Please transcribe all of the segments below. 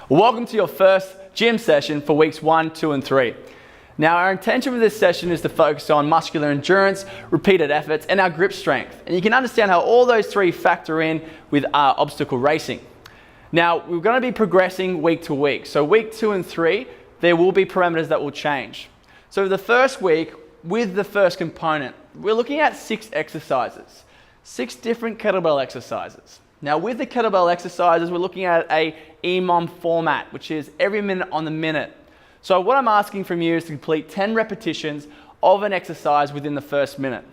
Welcome to your first gym session for weeks 1, 2, and 3. Now, our intention with this session is to focus on muscular endurance, repeated efforts, and our grip strength. And you can understand how all those three factor in with our obstacle racing. Now, we're going to be progressing week to week. So week 2 and 3, there will be parameters that will change. So the first week, with the first component, we're looking at 6 exercises, 6 different kettlebell exercises. Now, with the kettlebell exercises, we're looking at a EMOM format, which is every minute on the minute. So what I'm asking from you is to complete 10 repetitions of an exercise within the first minute.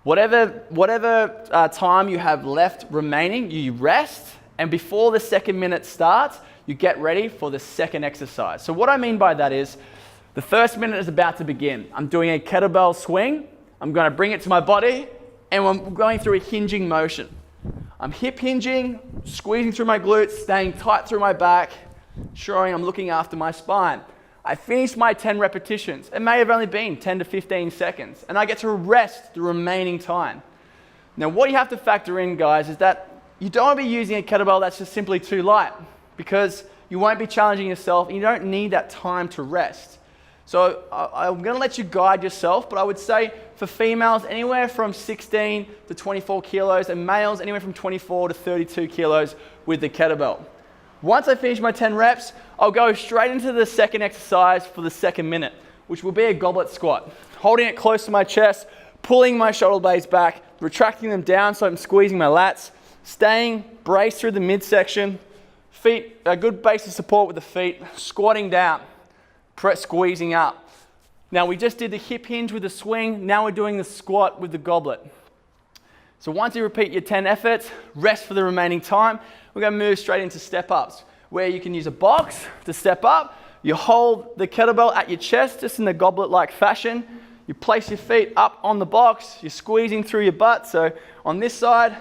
Whatever time you have left remaining, you rest, and before the second minute starts, you get ready for the second exercise. So what I mean by that is, the first minute is about to begin. I'm doing a kettlebell swing, I'm going to bring it to my body, and I'm going through a hinging motion. I'm hip hinging, squeezing through my glutes, staying tight through my back, ensuring I'm looking after my spine. I finish my 10 repetitions. It may have only been 10 to 15 seconds, and I get to rest the remaining time. Now, what you have to factor in, guys, is that you don't want to be using a kettlebell that's just simply too light, because you won't be challenging yourself, and you don't need that time to rest. So I'm going to let you guide yourself, but I would say for females, anywhere from 16 to 24 kilos, and males, anywhere from 24 to 32 kilos with the kettlebell. Once I finish my 10 reps, I'll go straight into the second exercise for the second minute, which will be a goblet squat. Holding it close to my chest, pulling my shoulder blades back, retracting them down so I'm squeezing my lats, staying braced through the midsection, feet, a good base of support with the feet, squatting down, squeezing up. Now we just did the hip hinge with the swing, now we're doing the squat with the goblet. So once you repeat your 10 efforts, rest for the remaining time, we're going to move straight into step ups, where you can use a box to step up. You hold the kettlebell at your chest, just in the goblet-like fashion. You place your feet up on the box, you're squeezing through your butt. So on this side,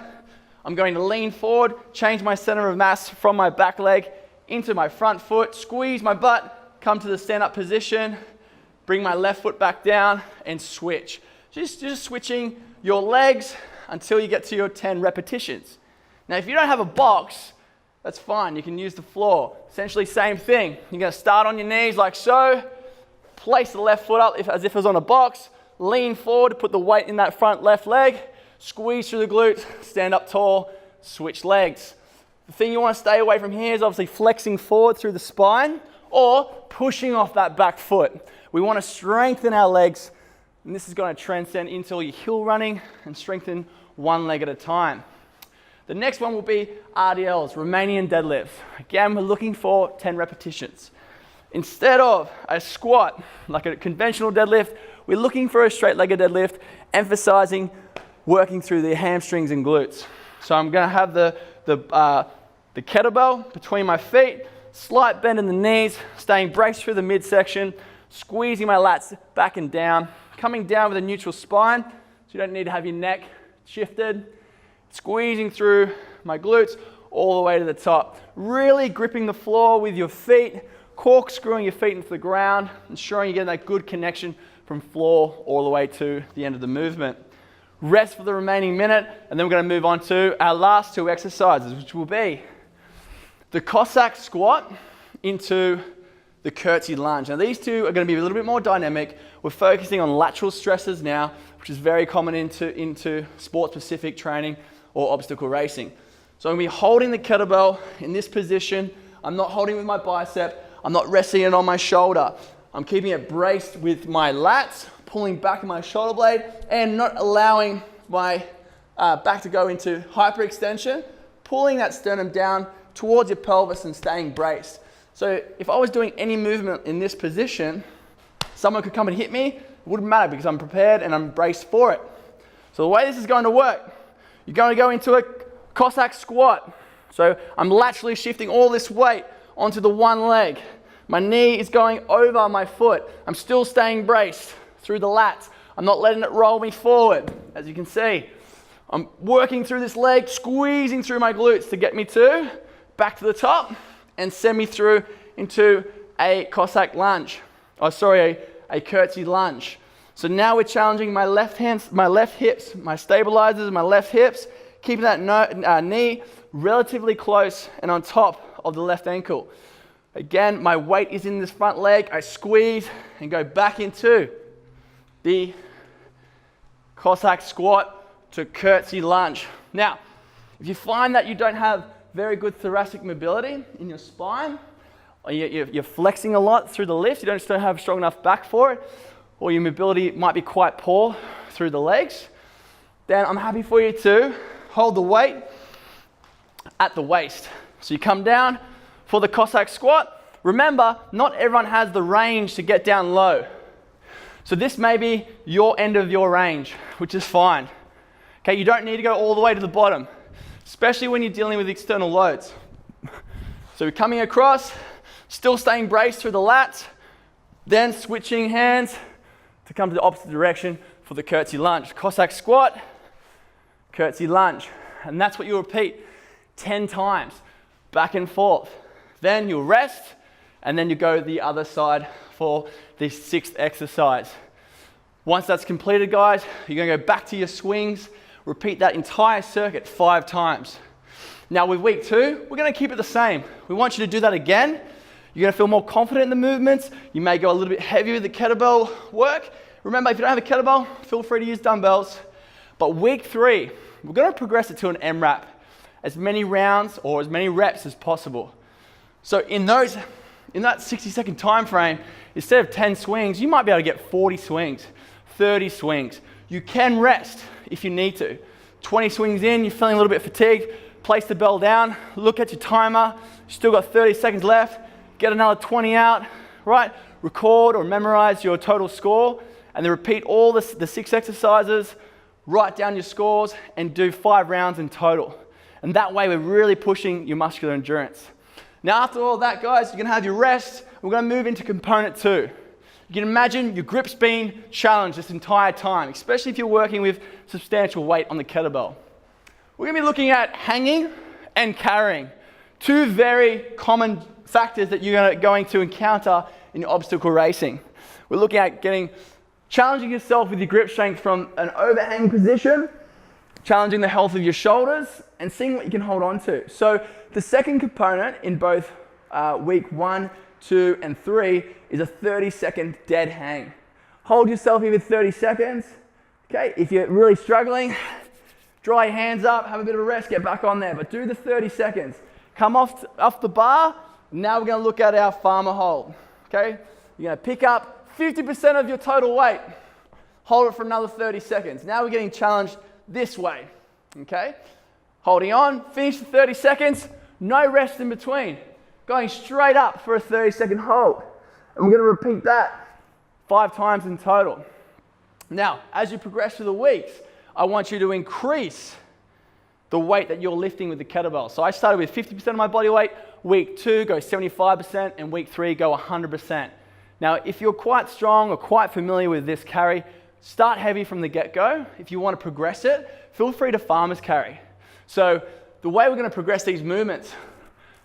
I'm going to lean forward, change my center of mass from my back leg into my front foot, squeeze my butt, come to the stand-up position, bring my left foot back down, and switch. Just switching your legs until you get to your 10 repetitions. Now, if you don't have a box, that's fine. You can use the floor. Essentially, same thing. You're going to start on your knees like so, place the left foot up as if it was on a box, lean forward, put the weight in that front left leg, squeeze through the glutes, stand up tall, switch legs. The thing you want to stay away from here is obviously flexing forward through the spine, or pushing off that back foot. We want to strengthen our legs, and this is going to transcend into your hill running and strengthen one leg at a time. The next one will be RDLs, Romanian deadlifts. Again, we're looking for 10 repetitions. Instead of a squat, like a conventional deadlift, we're looking for a straight-legged deadlift, emphasizing working through the hamstrings and glutes. So I'm going to have the kettlebell between my feet, slight bend in the knees, staying braced through the midsection, squeezing my lats back and down, coming down with a neutral spine, so you don't need to have your neck shifted, squeezing through my glutes all the way to the top, really gripping the floor with your feet, corkscrewing your feet into the ground, ensuring you get that good connection from floor all the way to the end of the movement. Rest for the remaining minute, and then we're going to move on to our last 2 exercises, which will be the Cossack squat into the curtsy lunge. Now these two are going to be a little bit more dynamic. We're focusing on lateral stresses now, which is very common into sport-specific training or obstacle racing. So I'm going to be holding the kettlebell in this position. I'm not holding with my bicep. I'm not resting it on my shoulder. I'm keeping it braced with my lats, pulling back in my shoulder blade, and not allowing my back to go into hyperextension, pulling that sternum down towards your pelvis and staying braced. So if I was doing any movement in this position, someone could come and hit me. It wouldn't matter because I'm prepared and I'm braced for it. So the way this is going to work, you're going to go into a Cossack squat. So I'm laterally shifting all this weight onto the one leg. My knee is going over my foot. I'm still staying braced through the lats. I'm not letting it roll me forward, as you can see. I'm working through this leg, squeezing through my glutes to get me back to the top and send me through into a Cossack lunge. A curtsy lunge. So now we're challenging my left hands, my left hips, my stabilizers, my left hips, keeping that knee relatively close and on top of the left ankle. Again, my weight is in this front leg. I squeeze and go back into the Cossack squat to curtsy lunge. Now, if you find that you don't have very good thoracic mobility in your spine, or you're flexing a lot through the lift, you just don't have a strong enough back for it, or your mobility might be quite poor through the legs, then I'm happy for you to hold the weight at the waist. So you come down for the Cossack squat. Remember, not everyone has the range to get down low. So this may be your end of your range, which is fine. Okay, you don't need to go all the way to the bottom, especially when you're dealing with external loads. So we're coming across, still staying braced through the lats, then switching hands to come to the opposite direction for the curtsy lunge. Cossack squat, curtsy lunge. And that's what you'll repeat 10 times, back and forth. Then you'll rest, and then you go the other side for the 6th exercise. Once that's completed, guys, you're gonna go back to your swings, repeat that entire circuit 5 times. Now with week 2, we're gonna keep it the same. We want you to do that again. You're gonna feel more confident in the movements. You may go a little bit heavier with the kettlebell work. Remember, if you don't have a kettlebell, feel free to use dumbbells. But week 3, we're gonna progress it to an MRAP, as many rounds or as many reps as possible. So in that 60-second time frame, instead of 10 swings, you might be able to get 40 swings, 30 swings. You can rest if you need to. 20 swings in, you're feeling a little bit fatigued, place the bell down, look at your timer, you still got 30 seconds left, get another 20 out, right? Record or memorize your total score, and then repeat all the 6 exercises, write down your scores, and do 5 rounds in total. And that way we're really pushing your muscular endurance. Now after all that, guys, you're gonna have your rest. We're gonna move into component 2. You can imagine your grip's being challenged this entire time, especially if you're working with substantial weight on the kettlebell. We're gonna be looking at hanging and carrying, 2 very common factors that you're going to encounter in your obstacle racing. We're looking at challenging yourself with your grip strength from an overhang position, challenging the health of your shoulders, and seeing what you can hold on to. So the second component in both week 1, 2, and 3 is a 30-second dead hang. Hold yourself here for 30 seconds. Okay, if you're really struggling, dry your hands up, have a bit of a rest, get back on there, but do the 30 seconds. Come off the bar. Now we're gonna look at our farmer hold. Okay, you're gonna pick up 50% of your total weight. Hold it for another 30 seconds. Now we're getting challenged this way, okay? Holding on, finish the 30 seconds, no rest in between. Going straight up for a 30-second hold. And we're gonna repeat that 5 times in total. Now, as you progress through the weeks, I want you to increase the weight that you're lifting with the kettlebell. So I started with 50% of my body weight, week 2 go 75%, and week 3 go 100%. Now, if you're quite strong or quite familiar with this carry, start heavy from the get-go. If you want to progress it, feel free to farmer's carry. So the way we're going to progress these movements,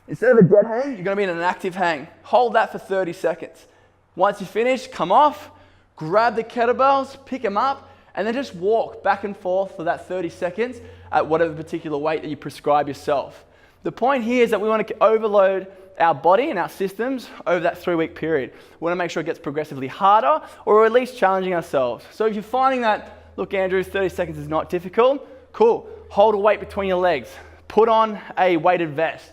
instead of a dead hang, you're going to be in an active hang. Hold that for 30 seconds. Once you finish, come off, grab the kettlebells, pick them up, and then just walk back and forth for that 30 seconds at whatever particular weight that you prescribe yourself. The point here is that we want to overload our body and our systems over that 3-week period. We want to make sure it gets progressively harder, or at least challenging ourselves. So if you're finding that, look, Andrew, 30 seconds is not difficult, cool. Hold a weight between your legs. Put on a weighted vest.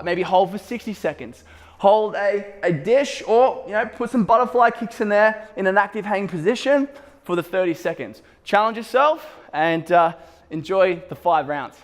Maybe hold for 60 seconds. Hold a dish, or put some butterfly kicks in there in an active hang position for the 30 seconds. Challenge yourself and enjoy the 5 rounds.